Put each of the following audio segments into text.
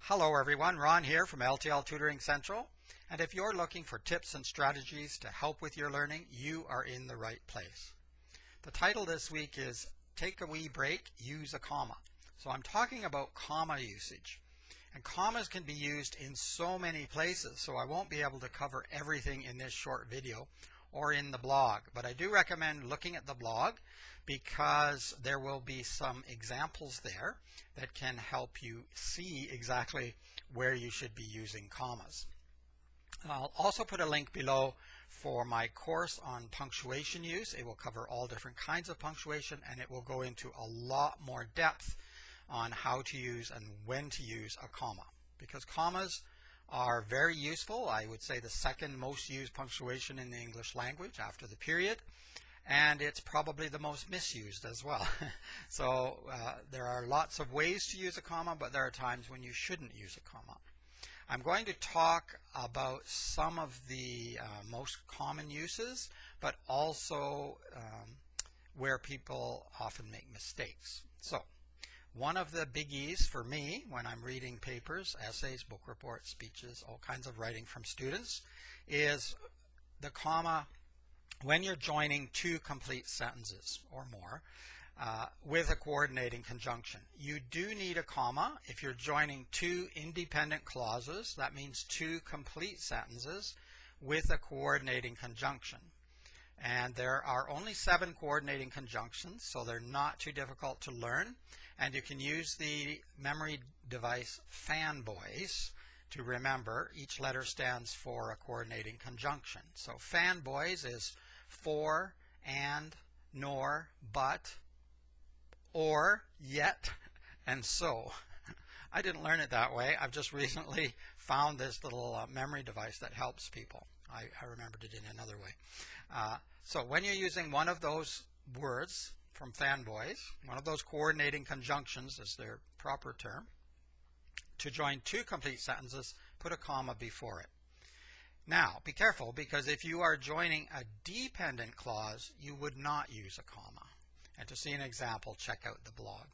Hello everyone, Ron here from LTL Tutoring Central, and if you're looking for tips and strategies to help with your learning, you are in the right place. The title this week is Take a Wee Break, Use a Comma. So I'm talking about comma usage, and commas can be used in so many places, so I won't be able to cover everything in this short video or in the blog, but I do recommend looking at the blog because there will be some examples there that can help you see exactly where you should be using commas. I'll also put a link below for my course on punctuation use. It will cover all different kinds of punctuation, and it will go into a lot more depth on how to use and when to use a comma, because commas are very useful. I would say the second most used punctuation in the English language after the period, and it's probably the most misused as well. So there are lots of ways to use a comma, but there are times when you shouldn't use a comma. I'm going to talk about some of the most common uses, but also where people often make mistakes. So one of the biggies for me when I'm reading papers, essays, book reports, speeches, all kinds of writing from students is the comma when you're joining two complete sentences or more with a coordinating conjunction. You do need a comma if you're joining two independent clauses. That means two complete sentences with a coordinating conjunction. And there are only 7 coordinating conjunctions, so they're not too difficult to learn. And you can use the memory device fanboys to remember. Each letter stands for a coordinating conjunction. So fanboys is for, and, nor, but, or, yet, and so. I didn't learn it that way. I've just recently found this little memory device that helps people. I remembered it in another way. So when you're using one of those words from fanboys, one of those coordinating conjunctions is their proper term, to join two complete sentences, put a comma before it. Now, be careful, because if you are joining a dependent clause, you would not use a comma. And to see an example, check out the blog.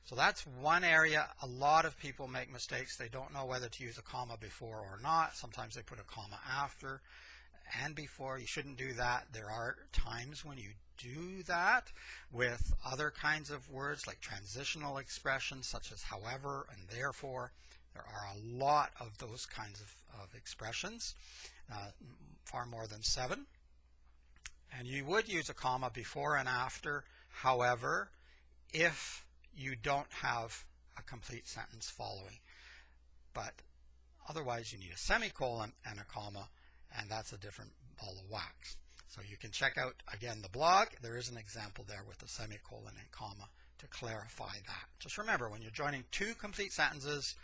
So that's one area a lot of people make mistakes. They don't know whether to use a comma before or not. Sometimes they put a comma after and before. You shouldn't do that. There are times when you do that with other kinds of words like transitional expressions such as however and therefore. There are a lot of those kinds of expressions, far more than 7. And you would use a comma before and after, however, if you don't have a complete sentence following. But otherwise you need a semicolon and a comma, and that's a different ball of wax. So you can check out, again, the blog. There is an example there with a semicolon and comma to clarify that. Just remember, when you're joining two complete sentences,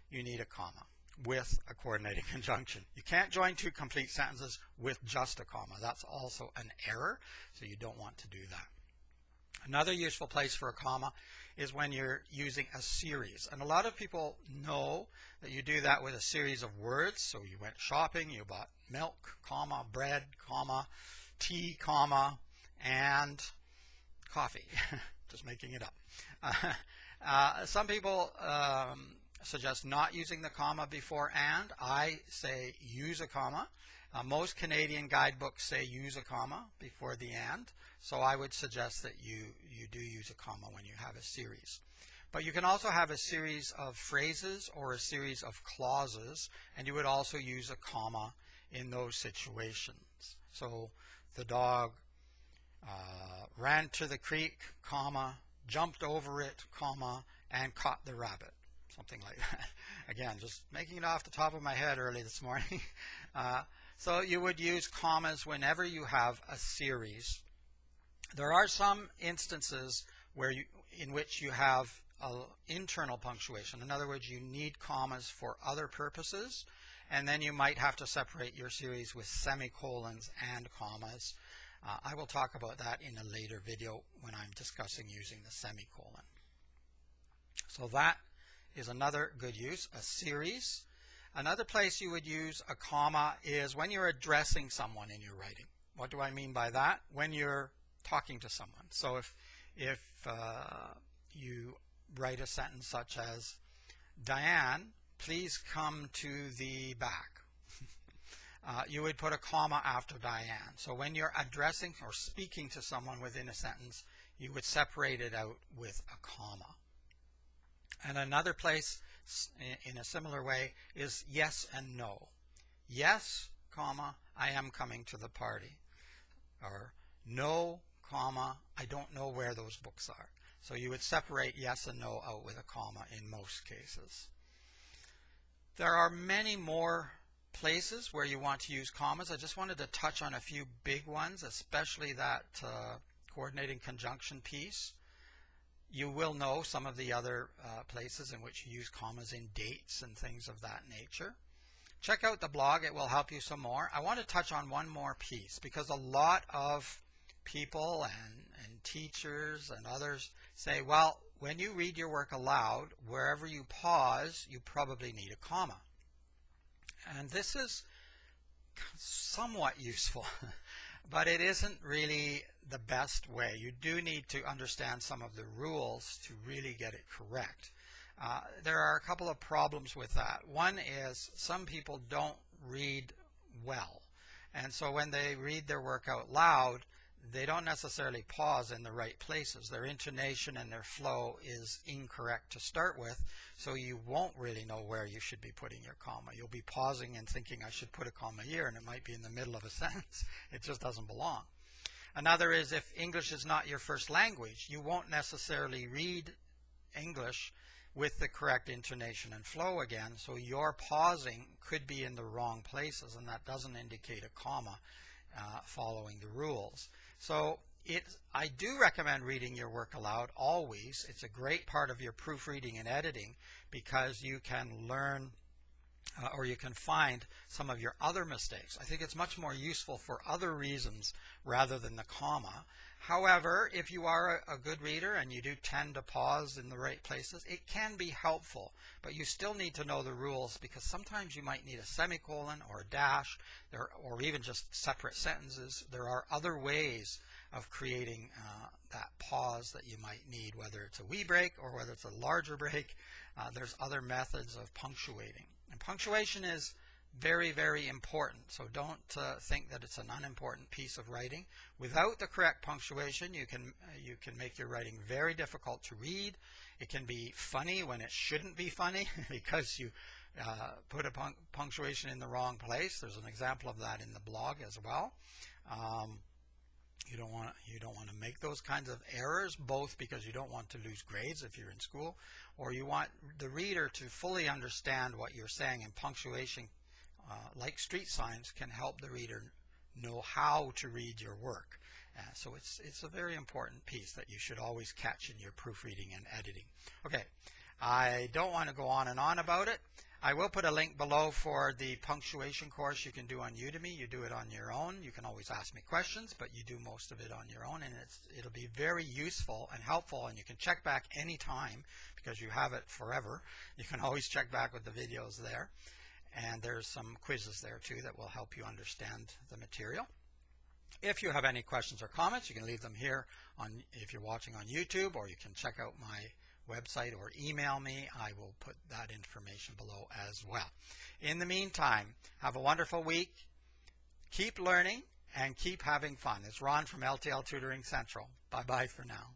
you need a comma with a coordinating conjunction. You can't join two complete sentences with just a comma. That's also an error, so you don't want to do that. Another useful place for a comma is when you're using a series. And a lot of people know that you do that with a series of words. So you went shopping, you bought milk, comma, bread, comma, tea, comma, and coffee. Just making it up. Some people suggest not using the comma before and. I say use a comma. Most Canadian guidebooks say use a comma before the and. So I would suggest that you do use a comma when you have a series. But you can also have a series of phrases or a series of clauses, and you would also use a comma in those situations. So the dog ran to the creek, comma, jumped over it, comma, and caught the rabbit. Something like that. Again, just making it off the top of my head early this morning. So you would use commas whenever you have a series. There are some instances where in which you have internal punctuation. In other words, you need commas for other purposes, and then you might have to separate your series with semicolons and commas. I will talk about that in a later video when I'm discussing using the semicolon. So that is another good use, a series. Another place you would use a comma is when you're addressing someone in your writing. What do I mean by that? When you're talking to someone. So if you write a sentence such as, Diane please come to the back. You would put a comma after Diane. So when you're addressing or speaking to someone within a sentence, you would separate it out with a comma. And another place in a similar way is yes and no. Yes, comma, I am coming to the party. Or no, comma, I don't know where those books are. So you would separate yes and no out with a comma in most cases. There are many more places where you want to use commas. I just wanted to touch on a few big ones, especially that coordinating conjunction piece. You will know some of the other places in which you use commas in dates and things of that nature. Check out the blog. It will help you some more. I want to touch on one more piece because a lot of people and teachers and others say, well, when you read your work aloud, wherever you pause, you probably need a comma. And this is somewhat useful, but it isn't really the best way. You do need to understand some of the rules to really get it correct. There are a couple of problems with that. One is some people don't read well, and so when they read their work out loud, they don't necessarily pause in the right places. Their intonation and their flow is incorrect to start with, so you won't really know where you should be putting your comma. You'll be pausing and thinking, I should put a comma here, and it might be in the middle of a sentence. It just doesn't belong. Another is if English is not your first language, you won't necessarily read English with the correct intonation and flow again, so your pausing could be in the wrong places, and that doesn't indicate a comma following the rules. So I do recommend reading your work aloud always. It's a great part of your proofreading and editing because you can learn or you can find some of your other mistakes. I think it's much more useful for other reasons rather than the comma. However, if you are a good reader and you do tend to pause in the right places, it can be helpful, but you still need to know the rules because sometimes you might need a semicolon or a dash or even just separate sentences. There are other ways of creating that pause that you might need, whether it's a wee break or whether it's a larger break. There's other methods of punctuating. And punctuation is very, very important. So don't think that it's an unimportant piece of writing. Without the correct punctuation, you can make your writing very difficult to read. It can be funny when it shouldn't be funny because you put a punctuation in the wrong place. There's an example of that in the blog as well. You don't want to make those kinds of errors, both because you don't want to lose grades if you're in school, or you want the reader to fully understand what you're saying, and punctuation, like street signs, can help the reader know how to read your work. So it's a very important piece that you should always catch in your proofreading and editing. Okay, I don't want to go on and on about it. I will put a link below for the punctuation course you can do on Udemy. You do it on your own. You can always ask me questions, but you do most of it on your own, and it'll be very useful and helpful, and you can check back anytime because you have it forever. You can always check back with the videos there, and there's some quizzes there too that will help you understand the material. If you have any questions or comments, you can leave them here if you're watching on YouTube, or you can check out my website or email me. I will put that information below as well. In the meantime, have a wonderful week. Keep learning and keep having fun. It's Ron from LTL Tutoring Central. Bye-bye for now.